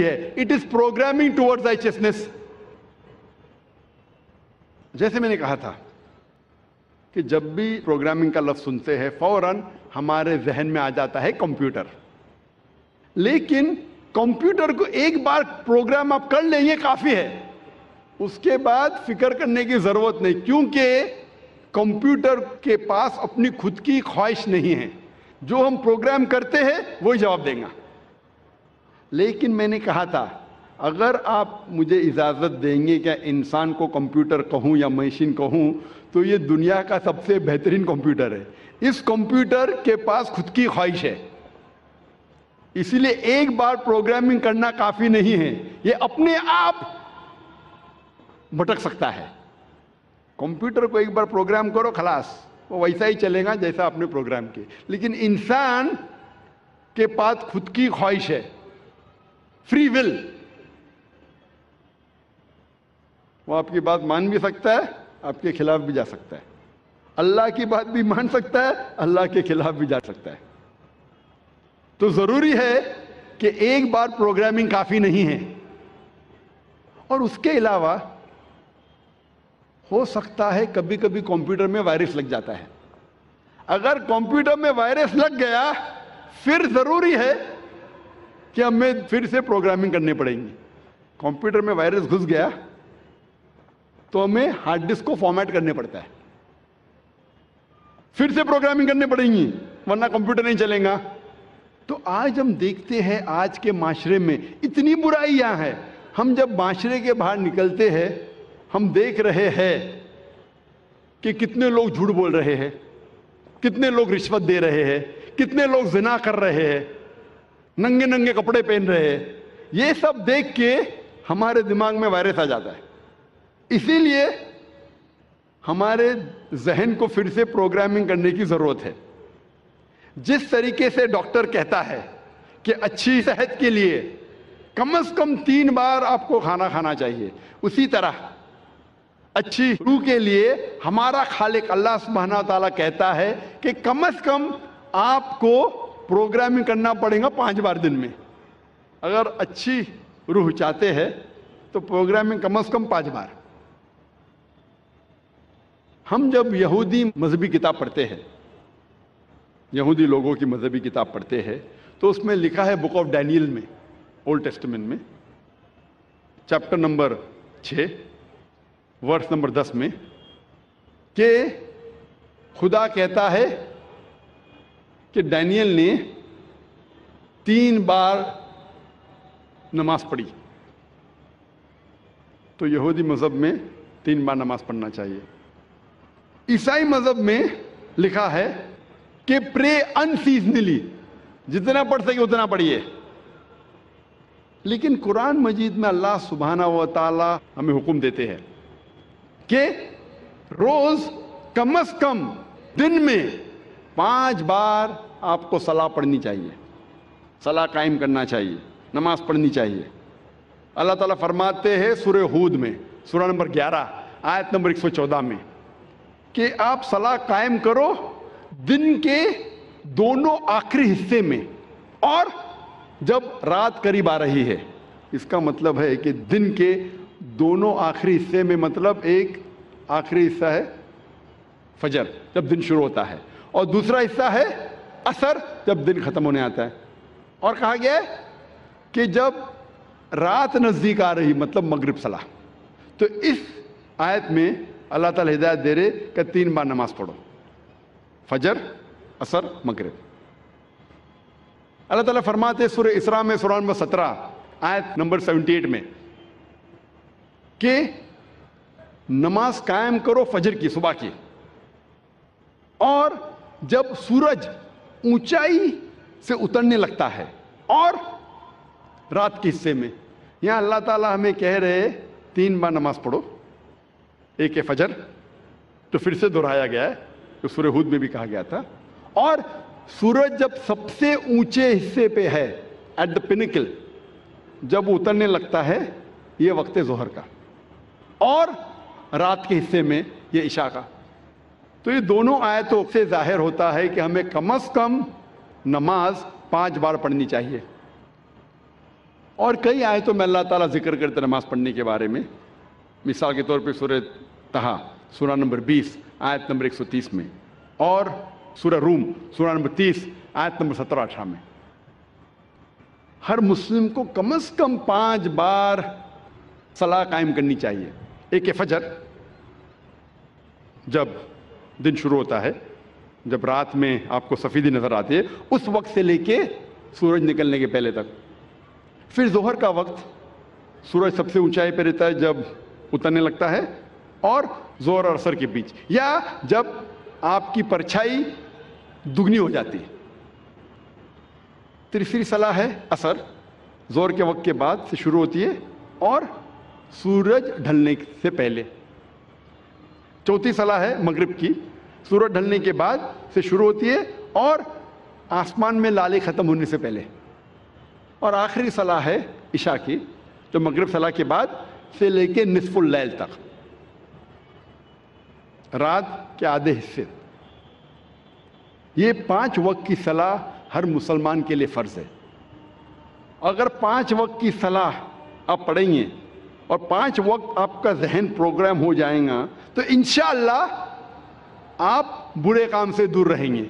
है, it is programming towards righteousness. जैसे मैंने कहा था कि जब भी प्रोग्रामिंग का लफ्ज सुनते हैं फौरन हमारे जहन में आ जाता है कंप्यूटर। लेकिन कंप्यूटर को एक बार प्रोग्राम आप कर लेंगे काफी है, उसके बाद फिक्र करने की जरूरत नहीं, क्योंकि कंप्यूटर के पास अपनी खुद की ख्वाहिश नहीं है। जो हम प्रोग्राम करते हैं वही जवाब देगा। लेकिन मैंने कहा था अगर आप मुझे इजाजत देंगे क्या इंसान को कंप्यूटर कहूं या मशीन कहूं, तो ये दुनिया का सबसे बेहतरीन कंप्यूटर है। इस कंप्यूटर के पास खुद की ख्वाहिश है, इसीलिए एक बार प्रोग्रामिंग करना काफी नहीं है, ये अपने आप भटक सकता है। कंप्यूटर को एक बार प्रोग्राम करो खलास, वो वैसा ही चलेगा जैसा आपने प्रोग्राम किया। लेकिन इंसान के पास खुद की ख्वाहिश है, फ्री विल। वो आपकी बात मान भी सकता है, आपके खिलाफ भी जा सकता है। अल्लाह की बात भी मान सकता है, अल्लाह के खिलाफ भी जा सकता है। तो जरूरी है कि एक बार प्रोग्रामिंग काफी नहीं है। और उसके अलावा हो सकता है कभी कभी कंप्यूटर में वायरस लग जाता है। अगर कंप्यूटर में वायरस लग गया फिर जरूरी है कि हमें फिर से प्रोग्रामिंग करनी पड़ेगी। कंप्यूटर में वायरस घुस गया तो हमें हार्ड डिस्क को फॉर्मेट करने पड़ता है, फिर से प्रोग्रामिंग करनी पड़ेगी, वरना कंप्यूटर नहीं चलेगा। तो आज हम देखते हैं आज के माशरे में इतनी बुराइयां हैं। हम जब माशरे के बाहर निकलते हैं हम देख रहे हैं कि कितने लोग झूठ बोल रहे हैं, कितने लोग रिश्वत दे रहे हैं, कितने लोग जिना कर रहे हैं, नंगे नंगे कपड़े पहन रहे हैं। ये सब देख के हमारे दिमाग में वायरस आ जाता है। इसीलिए हमारे जहन को फिर से प्रोग्रामिंग करने की जरूरत है। जिस तरीके से डॉक्टर कहता है कि अच्छी सेहत के लिए कम से कम 3 बार आपको खाना खाना चाहिए, उसी तरह अच्छी रूह के लिए हमारा खालिक अल्लाह सुब्हानहू व तआला कहता है कि कम से कम आपको प्रोग्रामिंग करना पड़ेगा 5 बार दिन में। अगर अच्छी रूह चाहते हैं तो प्रोग्रामिंग कम से कम 5 बार। हम जब यहूदी मजहबी किताब पढ़ते हैं, यहूदी लोगों की मजहबी किताब पढ़ते हैं, तो उसमें लिखा है बुक ऑफ डैनियल में, ओल्ड टेस्टामेंट में, चैप्टर नंबर 6 वर्स नंबर 10 में, कि खुदा कहता है कि डैनियल ने 3 बार नमाज पढ़ी। तो यहूदी मजहब में 3 बार नमाज पढ़ना चाहिए। ईसाई मजहब में लिखा है कि प्रे अनसीजनली, जितना पढ़ सके उतना पढ़िए। लेकिन कुरान मजीद में अल्लाह सुब्हानहू व तआला हमें हुक्म देते हैं कि रोज कम से कम दिन में 5 बार आपको सलाह पढ़नी चाहिए, सलाह कायम करना चाहिए, नमाज पढ़नी चाहिए। अल्लाह ताला फरमाते हैं सूरह हूद में, सूरह नंबर 11 आयत नंबर 114 में, कि आप सलाह कायम करो दिन के दोनों आखिरी हिस्से में और जब रात करीब आ रही है। इसका मतलब है कि दिन के दोनों आखिरी हिस्से में, मतलब एक आखिरी हिस्सा है फजर जब दिन शुरू होता है, और दूसरा हिस्सा है असर जब दिन खत्म होने आता है। और कहा गया है कि जब रात नजदीक आ रही, मतलब मगरिब सलाह। तो इस आयत में अल्लाह ताला हिदायत दे रहे कि 3 बार नमाज पढ़ो, फजर, असर, मगरिब। अल्लाह ताला फरमाते सूरह इसरा में, सूरह नंबर 17 आयत नंबर 78 में, कि नमाज कायम करो फजर की, सुबह की, और जब सूरज ऊंचाई से उतरने लगता है और रात के हिस्से में। यहां अल्लाह ताला हमें कह रहे 3 बार नमाज पढ़ो, एक है फजर, तो फिर से दोहराया गया है, तो सूरह हूद में भी कहा गया था। और सूरज जब सबसे ऊंचे हिस्से पे है, एट द पिनिकल, जब उतरने लगता है, ये वक्त जोहर का, और रात के हिस्से में ये इशा का। तो ये दोनों आयतों से जाहिर होता है कि हमें कम से कम नमाज 5 बार पढ़नी चाहिए। اور کئی آیتوں میں اللہ تعالیٰ ذکر کرتے نماز پڑھنے کے بارے میں. مثال کے طور پہ سورہ طہ سورہ نمبر 20 آیت نمبر 130 میں، اور سورہ روم سورہ نمبر 30 آیت نمبر 17-18 میں. ہر مسلم کو کم از کم 5 بار صلاح قائم کرنی چاہیے. ایک فجر، جب دن شروع ہوتا ہے، جب رات میں آپ کو سفیدی نظر آتی ہے، اس وقت سے لے کے سورج نکلنے کے پہلے تک. پھر ظہر کا وقت، سورج سب سے اونچائی پہ رہتا ہے جب اترنے لگتا ہے، اور ظہر اور عصر کے بیچ، یا جب آپ کی پرچھائی دگنی ہو جاتی ہے. تیسری صلاح ہے عصر، ظہر کے وقت کے بعد سے شروع ہوتی ہے اور سورج ڈھلنے سے پہلے. چوتھی صلاح ہے مغرب کی، سورج ڈھلنے کے بعد سے شروع ہوتی ہے اور آسمان میں لالے ختم ہونے سے پہلے. اور آخری صلاح ہے عشاء کی، جو مغرب صلاح کے بعد سے لے کے نصف اللیل تک، رات کے آدھے حصے. یہ 5 وقت کی صلاح ہر مسلمان کے لیے فرض ہے. اگر 5 وقت کی صلاح آپ پڑھیں گے اور 5 وقت آپ کا ذہن پروگرام ہو جائے گا، تو انشاءاللہ آپ برے کام سے دور رہیں گے.